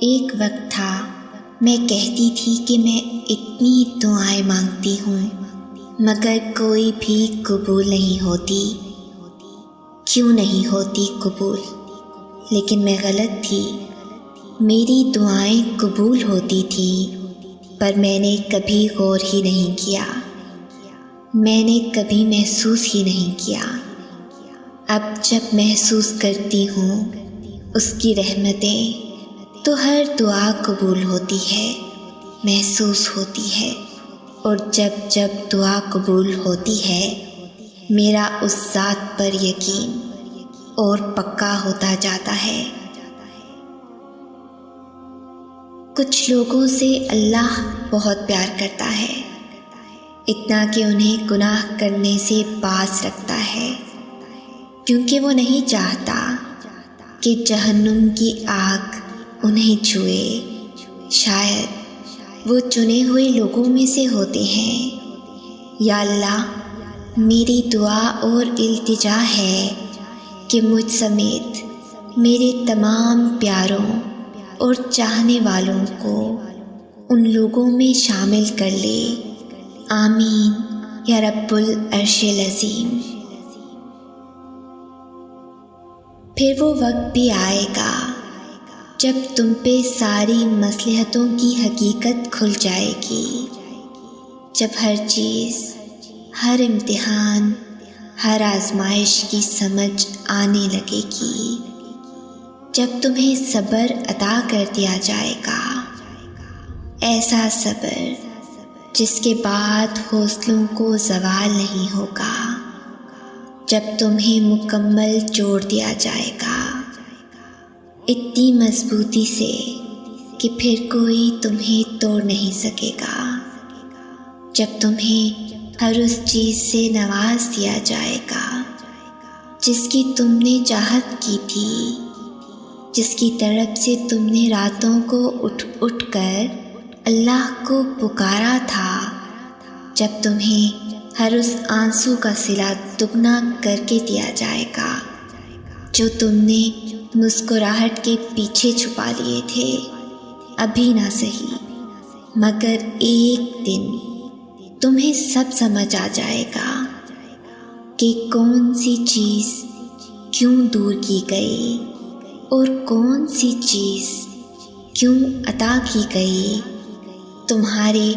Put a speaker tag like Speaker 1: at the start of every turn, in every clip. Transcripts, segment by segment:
Speaker 1: ایک وقت تھا میں کہتی تھی کہ میں اتنی دعائیں مانگتی ہوں مگر کوئی بھی قبول نہیں ہوتی۔ کیوں نہیں ہوتی قبول؟ لیکن میں غلط تھی۔ میری دعائیں قبول ہوتی تھیں پر میں نے کبھی غور ہی نہیں کیا، میں نے کبھی محسوس ہی نہیں کیا۔ اب جب محسوس کرتی ہوں اس کی رحمتیں تو ہر دعا قبول ہوتی ہے، محسوس ہوتی ہے، اور جب جب دعا قبول ہوتی ہے میرا اس ذات پر یقین اور پکا ہوتا جاتا ہے۔ کچھ لوگوں سے اللہ بہت پیار کرتا ہے، اتنا کہ انہیں گناہ کرنے سے باز رکھتا ہے، کیونکہ وہ نہیں چاہتا کہ جہنم کی آگ انہیں چھوئے۔ شاید وہ چنے ہوئے لوگوں میں سے ہوتے ہیں۔ یا اللہ، میری دعا اور التجا ہے کہ مجھ سمیت میرے تمام پیاروں اور چاہنے والوں کو ان لوگوں میں شامل کر لے۔ آمین یا رب العرش العظیم۔ پھر وہ وقت بھی آئے گا جب تم پہ ساری مصلحتوں کی حقیقت کھل جائے گی، جب ہر چیز، ہر امتحان، ہر آزمائش کی سمجھ آنے لگے گی، جب تمہیں صبر عطا کر دیا جائے گا، ایسا صبر جس کے بعد حوصلوں کو زوال نہیں ہوگا، جب تمہیں مکمل جوڑ دیا جائے گا اتنی مضبوطی سے کہ پھر کوئی تمہیں توڑ نہیں سکے گا، جب تمہیں ہر اس چیز سے نواز دیا جائے گا جس کی تم نے چاہت کی تھی، جس کی طرف سے تم نے راتوں کو اٹھ اٹھ کر اللہ کو پکارا تھا، جب تمہیں ہر اس آنسو کا صلہ دگنا کر کے دیا جائے گا جو تم نے مسکراہٹ کے پیچھے چھپا لیے تھے۔ ابھی نہ سہی مگر ایک دن تمہیں سب سمجھ آ جائے گا کہ کون سی چیز کیوں دور کی گئی اور کون سی چیز کیوں عطا کی گئی۔ تمہارے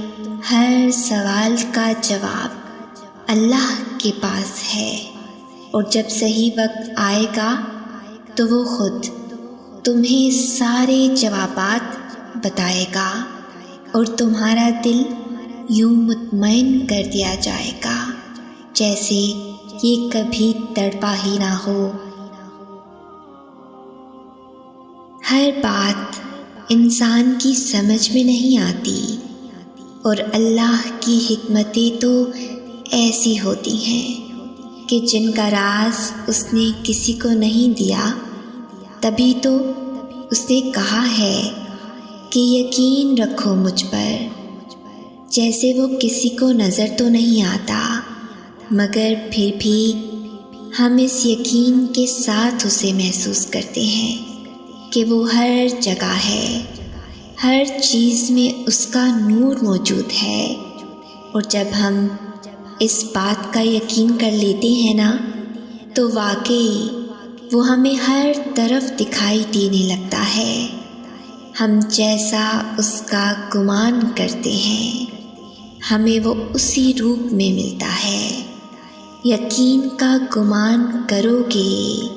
Speaker 1: ہر سوال کا جواب اللہ کے پاس ہے، اور جب صحیح وقت آئے گا تو وہ خود تمہیں سارے جوابات بتائے گا اور تمہارا دل یوں مطمئن کر دیا جائے گا جیسے یہ کبھی تڑپا ہی نہ ہو۔ ہر بات انسان کی سمجھ میں نہیں آتی، اور اللہ کی حکمتیں تو ایسی ہوتی ہیں کہ جن کا راز اس نے کسی کو نہیں دیا، تبھی تو اس نے کہا ہے کہ یقین رکھو مجھ پر، جیسے وہ کسی کو نظر تو نہیں آتا مگر پھر بھی ہم اس یقین کے ساتھ اسے محسوس کرتے ہیں کہ وہ ہر جگہ ہے، ہر چیز میں اس کا نور موجود ہے۔ اور جب ہم اس بات کا یقین کر لیتے ہیں نا تو واقعی وہ ہمیں ہر طرف دکھائی دینے لگتا ہے، ہم جیسا اس کا گمان کرتے ہیں ہمیں وہ اسی روپ میں ملتا ہے۔ یقین کا گمان کرو گے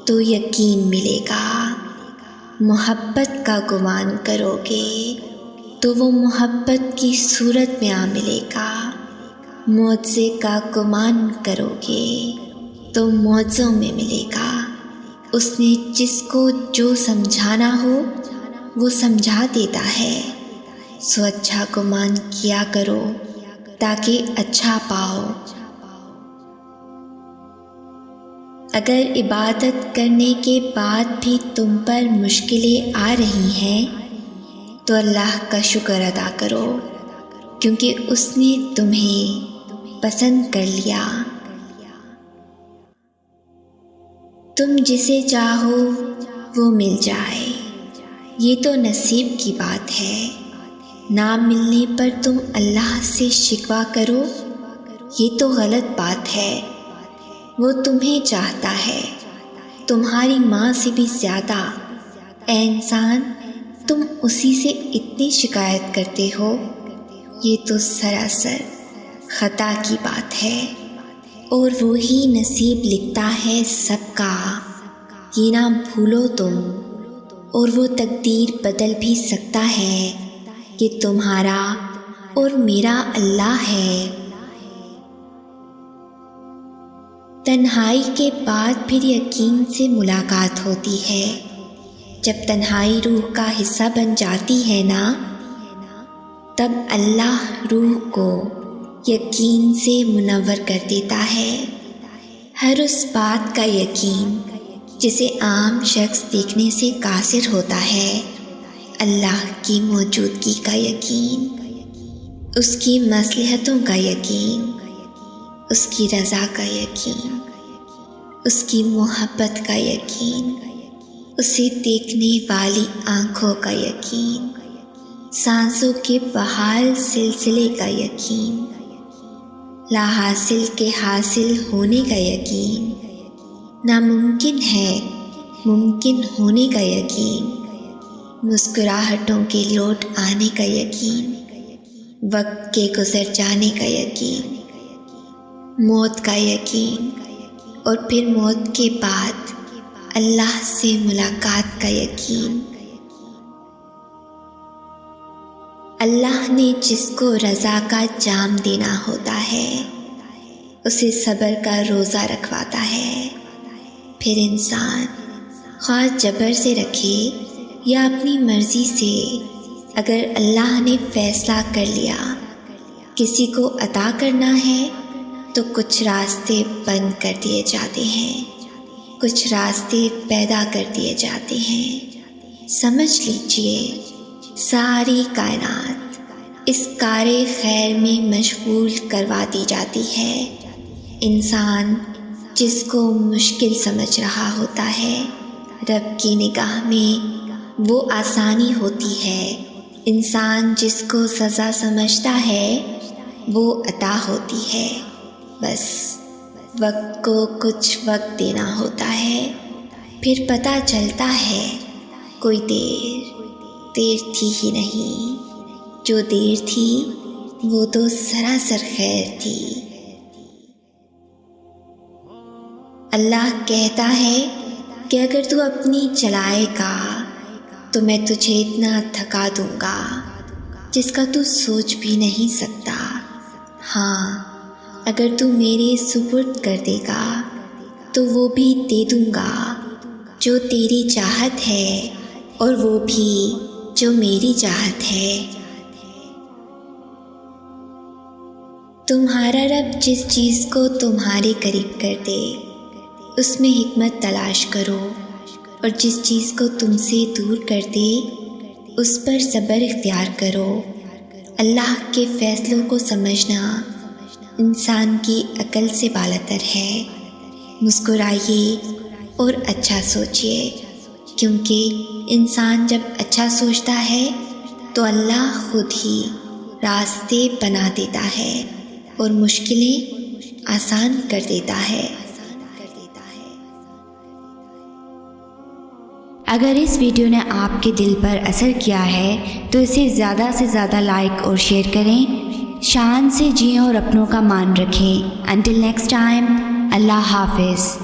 Speaker 1: تو یقین ملے گا، محبت کا گمان کرو گے تو وہ محبت کی صورت میں آ ملے گا، معجزے کا گمان کرو گے تو معجزوں میں ملے گا۔ اس نے جس کو جو سمجھانا ہو وہ سمجھا دیتا ہے، سو اچھا گمان کیا کرو تاکہ اچھا پاؤ۔ اگر عبادت کرنے کے بعد بھی تم پر مشکلیں آ رہی ہیں تو اللہ کا شکر ادا کرو، کیونکہ اس نے تمہیں پسند کر لیا۔ تم جسے چاہو وہ مل جائے، یہ تو نصیب کی بات ہے۔ نہ ملنے پر تم اللہ سے شکوہ کرو، یہ تو غلط بات ہے۔ وہ تمہیں چاہتا ہے، تمہاری ماں سے بھی زیادہ۔ اے انسان، تم اسی سے اتنی شکایت کرتے ہو، یہ تو سراسر خطا کی بات ہے۔ اور وہی نصیب لکھتا ہے سب کا، یہ نہ بھولو تم۔ اور وہ تقدیر بدل بھی سکتا ہے، یہ تمہارا اور میرا اللہ ہے۔ تنہائی کے بعد پھر یقین سے ملاقات ہوتی ہے۔ جب تنہائی روح کا حصہ بن جاتی ہے نا، تب اللہ روح کو یقین سے منور کر دیتا ہے۔ ہر اس بات کا یقین جسے عام شخص دیکھنے سے قاصر ہوتا ہے، اللہ کی موجودگی کا یقین، اس کی مصلحتوں کا یقین، اس کی رضا کا یقین، اس کی محبت کا یقین، اسے دیکھنے والی آنکھوں کا یقین، سانسوں کے بحال سلسلے کا یقین، لا حاصل کے حاصل ہونے کا یقین، ناممکن ہے ممکن ہونے کا یقین، مسکراہٹوں کے لوٹ آنے کا یقین، وقت کے گزر جانے کا یقین، موت کا یقین، اور پھر موت کے بعد اللہ سے ملاقات کا یقین۔ اللہ نے جس کو رضا کا جام دینا ہوتا ہے، اسے صبر کا روزہ رکھواتا ہے۔ پھر انسان خواہ جبر سے رکھے یا اپنی مرضی سے، اگر اللہ نے فیصلہ کر لیا کسی کو عطا کرنا ہے تو کچھ راستے بند کر دیے جاتے ہیں، کچھ راستے پیدا کر دیے جاتے ہیں۔ سمجھ لیجئے ساری کائنات اس کار خیر میں مشغول کروا دی جاتی ہے۔ انسان جس کو مشکل سمجھ رہا ہوتا ہے، رب کی نگاہ میں وہ آسانی ہوتی ہے۔ انسان جس کو سزا سمجھتا ہے، وہ عطا ہوتی ہے۔ بس وقت کو کچھ وقت دینا ہوتا ہے، پھر پتہ چلتا ہے کوئی دیر تھی ہی نہیں، جو دیر تھی وہ تو سراسر خیر تھی۔ اللہ کہتا ہے کہ اگر تو اپنی چلائے گا تو میں تجھے اتنا تھکا دوں گا جس کا تو سوچ بھی نہیں سکتا۔ ہاں، اگر تو میرے سپرد کر دے گا تو وہ بھی دے دوں گا جو تیری چاہت ہے، اور وہ بھی جو میری چاہت ہے۔ تمہارا رب جس چیز کو تمہارے قریب کر دے، اس میں حکمت تلاش کرو، اور جس چیز کو تم سے دور کر دے، اس پر صبر اختیار کرو۔ اللہ کے فیصلوں کو سمجھنا انسان کی عقل سے بالاتر ہے۔ مسکرائیے اور اچھا سوچیے، کیونکہ انسان جب اچھا سوچتا ہے تو اللہ خود ہی راستے بنا دیتا ہے اور مشکلیں آسان کر دیتا ہے۔
Speaker 2: اگر اس ویڈیو نے آپ کے دل پر اثر کیا ہے تو اسے زیادہ سے زیادہ لائک اور شیئر کریں۔ شان سے جئیں اور اپنوں کا مان رکھیں۔ انٹل نیکسٹ ٹائم، اللہ حافظ۔